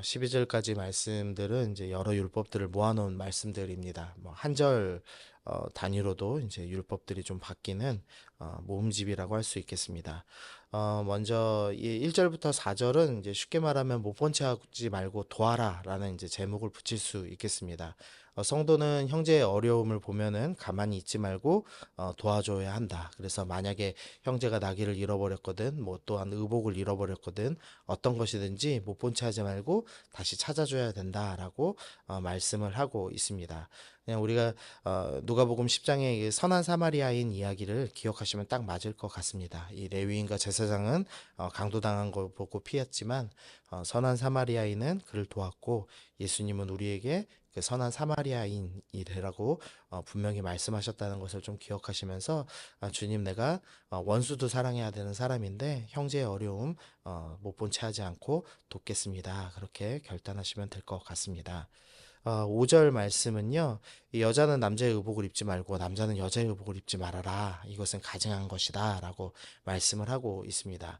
12절까지 말씀들은 이제 여러 율법들을 모아놓은 말씀들입니다. 뭐 한 절 단위로도 이제 율법들이 좀 바뀌는 모음집이라고 할 수 있겠습니다. 먼저 이 1절부터 4절은 이제 쉽게 말하면 못 본 채 하지 말고 도와라라는 이제 제목을 붙일 수 있겠습니다. 성도는 형제의 어려움을 보면은 가만히 있지 말고 도와줘야 한다. 그래서 만약에 형제가 나귀를 잃어버렸거든, 뭐 또한 의복을 잃어버렸거든, 어떤 것이든지 못 본 채 하지 말고 다시 찾아줘야 된다라고 말씀을 하고 있습니다. 그냥 우리가 누가복음 10장의 선한 사마리아인 이야기를 기억하시면 딱 맞을 것 같습니다. 이 레위인과 제사장은 강도당한 걸 보고 피했지만 선한 사마리아인은 그를 도왔고, 예수님은 우리에게 그 선한 사마리아인이라고 분명히 말씀하셨다는 것을 좀 기억하시면서, 주님, 내가 원수도 사랑해야 되는 사람인데 형제의 어려움 못 본 채 하지 않고 돕겠습니다. 그렇게 결단하시면 될 것 같습니다. 5절 말씀은요, 이 여자는 남자의 의복을 입지 말고 남자는 여자의 의복을 입지 말아라. 이것은 가증한 것이다. 라고 말씀을 하고 있습니다.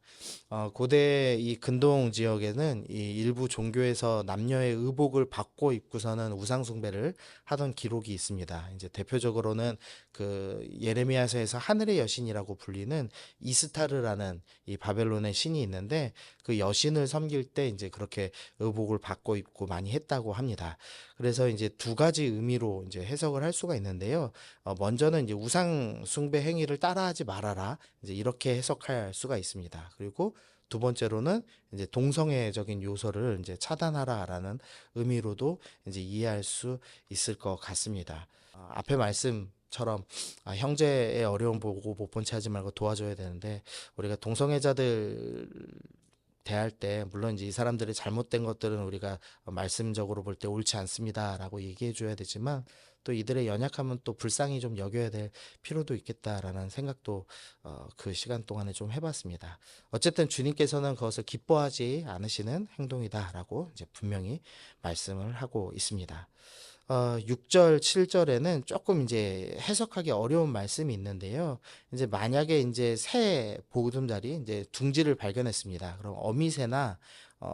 고대 이 근동 지역에는 이 일부 종교에서 남녀의 의복을 받고 입고서는 우상숭배를 하던 기록이 있습니다. 이제 대표적으로는 그 예레미야서에서 하늘의 여신이라고 불리는 이스타르라는 이 바벨론의 신이 있는데, 그 여신을 섬길 때 이제 그렇게 의복을 받고 입고 많이 했다고 합니다. 그래서 이제 두 가지 의미로 이제 해석을 할 수가 있는데요. 먼저는 이제 우상 숭배 행위를 따라하지 말아라, 이제 이렇게 해석할 수가 있습니다. 그리고 두 번째로는 이제 동성애적인 요소를 이제 차단하라라는 의미로도 이제 이해할 수 있을 것 같습니다. 앞에 말씀처럼 형제의 어려움 보고 못 본 채 하지 말고 도와줘야 되는데, 우리가 동성애자들 대할 때 물론 이제 이 사람들의 잘못된 것들은 우리가 말씀적으로 볼 때 옳지 않습니다라고 얘기해 줘야 되지만, 또 이들의 연약함은 또 불쌍히 좀 여겨야 될 필요도 있겠다라는 생각도 그 시간 동안에 좀 해봤습니다. 어쨌든 주님께서는 그것을 기뻐하지 않으시는 행동이다라고 이제 분명히 말씀을 하고 있습니다. 6절, 7절에는 조금 이제 해석하기 어려운 말씀이 있는데요. 이제 만약에 이제 새 보금자리, 이제 둥지를 발견했습니다. 그럼 어미새나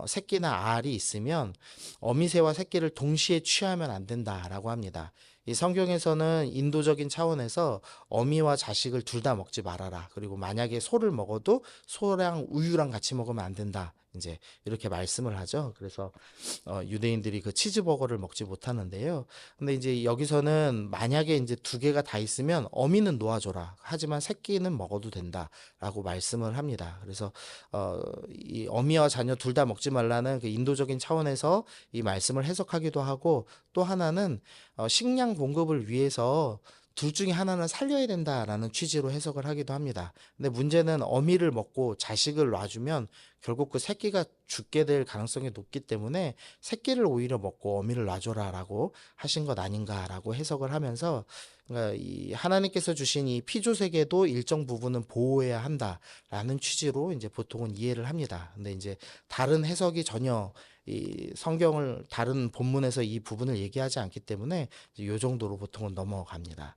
새끼나 알이 있으면 어미새와 새끼를 동시에 취하면 안 된다라고 합니다. 이 성경에서는 인도적인 차원에서 어미와 자식을 둘 다 먹지 말아라. 그리고 만약에 소를 먹어도 소랑 우유랑 같이 먹으면 안 된다. 이제 이렇게 말씀을 하죠. 그래서 유대인들이 그 치즈버거를 먹지 못하는데요. 근데 이제 여기서는 만약에 이제 두 개가 다 있으면 어미는 놓아줘라. 하지만 새끼는 먹어도 된다라고 말씀을 합니다. 그래서 이 어미와 자녀 둘 다 먹지 말라는 그 인도적인 차원에서 이 말씀을 해석하기도 하고, 또 하나는 식량 공급을 위해서 둘 중에 하나는 살려야 된다라는 취지로 해석을 하기도 합니다. 근데 문제는 어미를 먹고 자식을 놔주면 결국 그 새끼가 죽게 될 가능성이 높기 때문에 새끼를 오히려 먹고 어미를 놔줘라라고 하신 것 아닌가라고 해석을 하면서, 그러니까 이 하나님께서 주신 이 피조세계도 일정 부분은 보호해야 한다라는 취지로 이제 보통은 이해를 합니다. 근데 이제 다른 해석이 전혀 이 성경을 다른 본문에서 이 부분을 얘기하지 않기 때문에 이 정도로 보통은 넘어갑니다.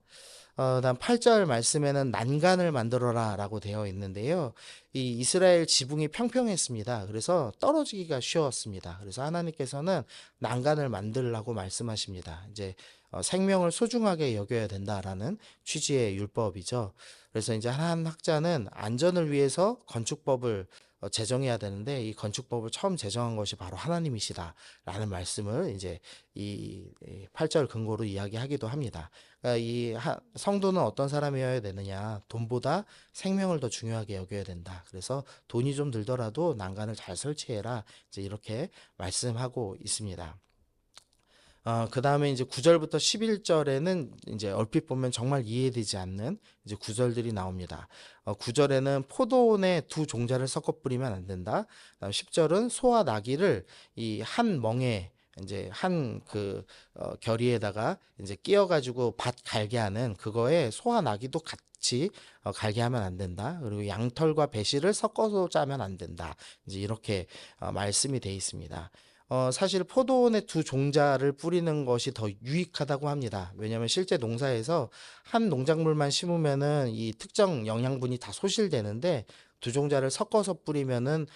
다음 8절 말씀에는 난간을 만들어라 라고 되어 있는데요. 이 이스라엘 지붕이 평평했습니다. 그래서 떨어지기가 쉬웠습니다. 그래서 하나님께서는 난간을 만들라고 말씀하십니다. 이제 생명을 소중하게 여겨야 된다라는 취지의 율법이죠. 그래서 이제 한 학자는 안전을 위해서 건축법을 제정해야 되는데, 이 건축법을 처음 제정한 것이 바로 하나님이시다라는 말씀을 이제 이 8절 근거로 이야기하기도 합니다. 그러니까 이 성도는 어떤 사람이어야 되느냐? 돈보다 생명을 더 중요하게 여겨야 된다. 그래서 돈이 좀 들더라도 난간을 잘 설치해라. 이제 이렇게 말씀하고 있습니다. 그 다음에 이제 9절부터 11절에는 이제 얼핏 보면 정말 이해되지 않는 이제 구절들이 나옵니다. 9절에는 포도원에 두 종자를 섞어 뿌리면 안 된다. 10절은 소와 나귀를 이 한 멍에 이제 한 그 결의에다가 이제 끼어가지고 밭 갈게 하는 그거에 소와 나귀도 같이 갈게 하면 안 된다. 그리고 양털과 배실을 섞어서 짜면 안 된다. 이제 이렇게 말씀이 돼 있습니다. 사실 포도원에 두 종자를 뿌리는 것이 더 유익하다고 합니다. 왜냐하면 실제 농사에서 한 농작물만 심으면은 이 특정 영양분이 다 소실되는데, 두 종자를 섞어서 뿌리면은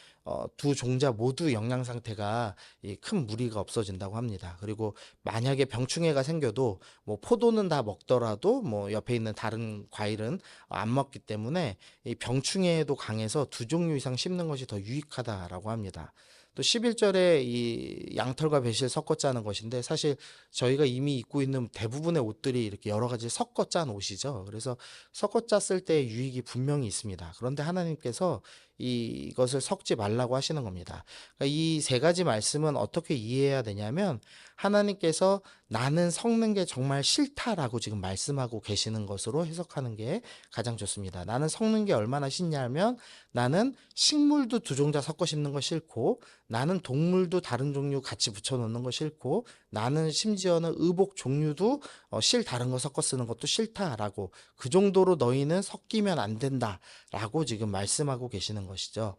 두 종자 모두 영양 상태가 이 큰 무리가 없어진다고 합니다. 그리고 만약에 병충해가 생겨도 뭐 포도는 다 먹더라도 뭐 옆에 있는 다른 과일은 안 먹기 때문에 이 병충해에도 강해서 두 종류 이상 심는 것이 더 유익하다라고 합니다. 또 11절에 이 양털과 배실 섞어 짜는 것인데, 사실 저희가 이미 입고 있는 대부분의 옷들이 이렇게 여러 가지 섞어 짠 옷이죠. 그래서 섞어 짰을 때 유익이 분명히 있습니다. 그런데 하나님께서 이것을 섞지 말라고 하시는 겁니다. 그러니까 이 세 가지 말씀은 어떻게 이해해야 되냐면, 하나님께서 나는 섞는 게 정말 싫다라고 지금 말씀하고 계시는 것으로 해석하는 게 가장 좋습니다. 나는 섞는 게 얼마나 싫냐면, 나는 식물도 두 종자 섞어 심는 거 싫고, 나는 동물도 다른 종류 같이 붙여 놓는 거 싫고, 나는 심지어는 의복 종류도 실 다른 거 섞어 쓰는 것도 싫다라고, 그 정도로 너희는 섞이면 안 된다라고 지금 말씀하고 계시는 것이죠.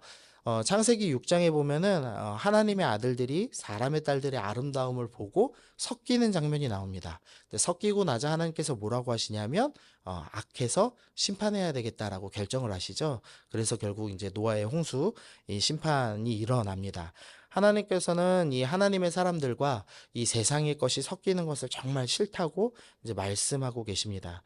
창세기 6장에 보면은 하나님의 아들들이 사람의 딸들의 아름다움을 보고 섞이는 장면이 나옵니다. 근데 섞이고 나자 하나님께서 뭐라고 하시냐면 악해서 심판해야 되겠다라고 결정을 하시죠. 그래서 결국 이제 노아의 홍수 이 심판이 일어납니다. 하나님께서는 이 하나님의 사람들과 이 세상의 것이 섞이는 것을 정말 싫다고 이제 말씀하고 계십니다.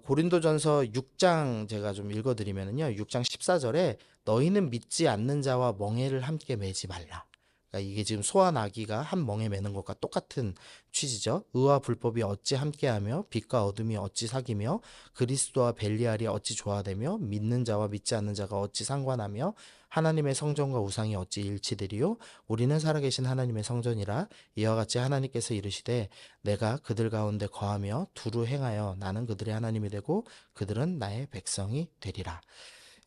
고린도전서 6장 제가 좀 읽어드리면은요, 6장 14절에 너희는 믿지 않는 자와 멍에를 함께 매지 말라. 그러니까 이게 지금 소와 나귀가 한 멍에 매는 것과 똑같은 취지죠. 의와 불법이 어찌 함께하며 빛과 어둠이 어찌 사귀며 그리스도와 벨리알이 어찌 조화되며 믿는 자와 믿지 않는 자가 어찌 상관하며 하나님의 성전과 우상이 어찌 일치되리요. 우리는 살아계신 하나님의 성전이라. 이와 같이 하나님께서 이르시되 내가 그들 가운데 거하며 두루 행하여 나는 그들의 하나님이 되고 그들은 나의 백성이 되리라.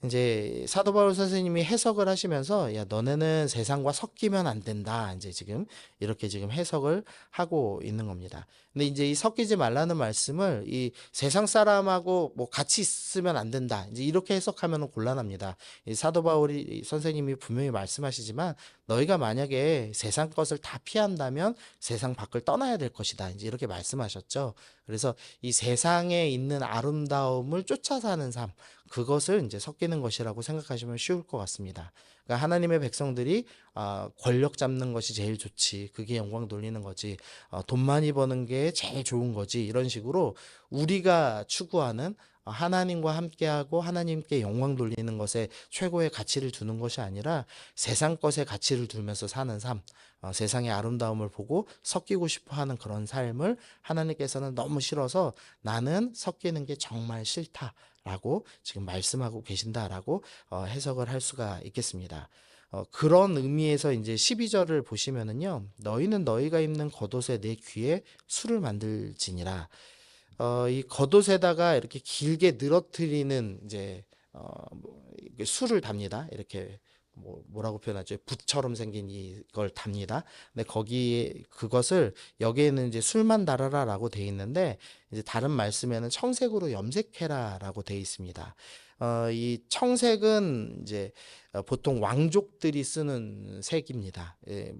이제 사도 바울 선생님이 해석을 하시면서 야 너네는 세상과 섞이면 안 된다. 이제 지금 이렇게 지금 해석을 하고 있는 겁니다. 근데 이제 이 섞이지 말라는 말씀을 이 세상 사람하고 뭐 같이 있으면 안 된다. 이제 이렇게 해석하면 곤란합니다. 이 사도 바울이 선생님이 분명히 말씀하시지만 너희가 만약에 세상 것을 다 피한다면 세상 밖을 떠나야 될 것이다. 이제 이렇게 말씀하셨죠. 그래서 이 세상에 있는 아름다움을 쫓아 사는 삶, 그것을 이제 섞이는 것이라고 생각하시면 쉬울 것 같습니다. 그러니까 하나님의 백성들이 권력 잡는 것이 제일 좋지, 그게 영광 돌리는 거지, 돈 많이 버는 게 제일 좋은 거지, 이런 식으로 우리가 추구하는 하나님과 함께하고 하나님께 영광 돌리는 것에 최고의 가치를 두는 것이 아니라 세상 것에 가치를 두면서 사는 삶, 세상의 아름다움을 보고 섞이고 싶어 하는 그런 삶을 하나님께서는 너무 싫어서 나는 섞이는 게 정말 싫다라고 지금 말씀하고 계신다라고 해석을 할 수가 있겠습니다. 그런 의미에서 이제 12절을 보시면은요, 너희는 너희가 입는 겉옷에 내 귀에 술을 만들지니라. 이 겉옷에다가 이렇게 길게 늘어뜨리는 이제 술을 답니다. 이렇게 뭐라고 표현하죠? 붓처럼 생긴 이걸 답니다. 근데 거기에 그것을 여기에는 이제 술만 달아라라고 돼 있는데 이제 다른 말씀에는 청색으로 염색해라라고 돼 있습니다. 이 청색은 이제 보통 왕족들이 쓰는 색입니다. 예,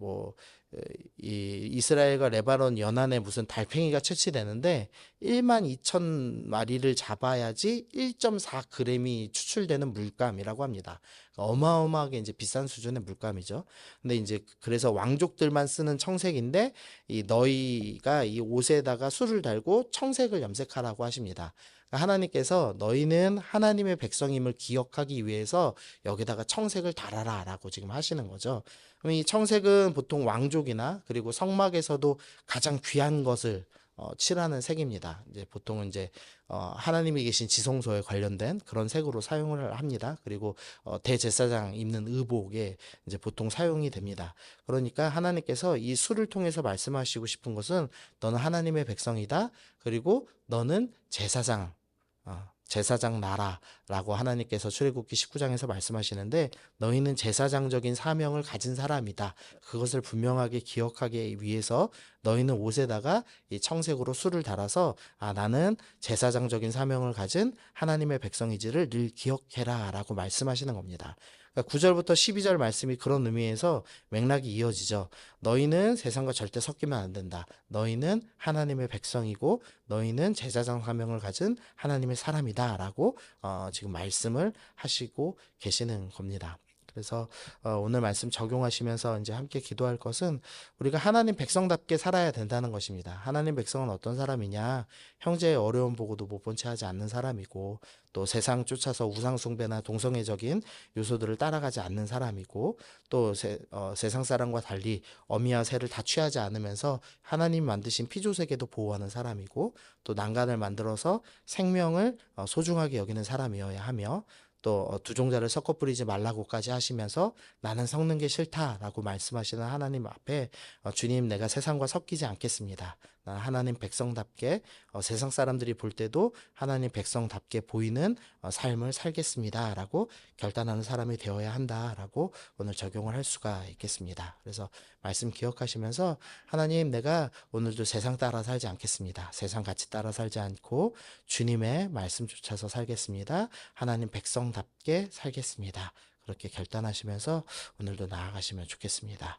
이 이스라엘과 레바논 연안에 무슨 달팽이가 채취되는데 1만 2천 마리를 잡아야지 1.4g이 추출되는 물감이라고 합니다. 어마어마하게 이제 비싼 수준의 물감이죠. 근데 이제 그래서 왕족들만 쓰는 청색인데 이 너희가 이 옷에다가 술을 달고 청색을 염색하라고 하십니다. 하나님께서 너희는 하나님의 백성임을 기억하기 위해서 여기다가 청색을 달아라라고 지금 하시는 거죠. 그럼 이 청색은 보통 왕족이나 그리고 성막에서도 가장 귀한 것을 칠하는 색입니다. 이제 보통은 이제 하나님이 계신 지성소에 관련된 그런 색으로 사용을 합니다. 그리고 대제사장 입는 의복에 이제 보통 사용이 됩니다. 그러니까 하나님께서 이 술을 통해서 말씀하시고 싶은 것은 너는 하나님의 백성이다. 그리고 너는 제사장 나라라고 하나님께서 출애굽기 19장에서 말씀하시는데 너희는 제사장적인 사명을 가진 사람이다. 그것을 분명하게 기억하기 위해서 너희는 옷에다가 이 청색으로 술을 달아서 나는 제사장적인 사명을 가진 하나님의 백성이지를 늘 기억해라 라고 말씀하시는 겁니다. 그러니까 9절부터 12절 말씀이 그런 의미에서 맥락이 이어지죠. 너희는 세상과 절대 섞이면 안 된다. 너희는 하나님의 백성이고 너희는 제사장 사명을 가진 하나님의 사람이다라고 지금 말씀을 하시고 계시는 겁니다. 그래서 오늘 말씀 적용하시면서 이제 함께 기도할 것은 우리가 하나님 백성답게 살아야 된다는 것입니다. 하나님 백성은 어떤 사람이냐? 형제의 어려움 보고도 못 본 채 하지 않는 사람이고 또 세상 쫓아서 우상 숭배나 동성애적인 요소들을 따라가지 않는 사람이고 또 세상 사람과 달리 어미와 새를 다 취하지 않으면서 하나님 만드신 피조세계도 보호하는 사람이고 또 난간을 만들어서 생명을 소중하게 여기는 사람이어야 하며 또 두 종자를 섞어 뿌리지 말라고까지 하시면서 나는 섞는 게 싫다라고 말씀하시는 하나님 앞에 주님 내가 세상과 섞이지 않겠습니다. 나 하나님 백성답게 세상 사람들이 볼 때도 하나님 백성답게 보이는 삶을 살겠습니다라고 결단하는 사람이 되어야 한다라고 오늘 적용을 할 수가 있겠습니다. 그래서 말씀 기억하시면서 하나님 내가 오늘도 세상 따라 살지 않겠습니다. 세상 같이 따라 살지 않고 주님의 말씀 쫓아서 살겠습니다. 하나님 백성답게 살겠습니다. 그렇게 결단하시면서 오늘도 나아가시면 좋겠습니다.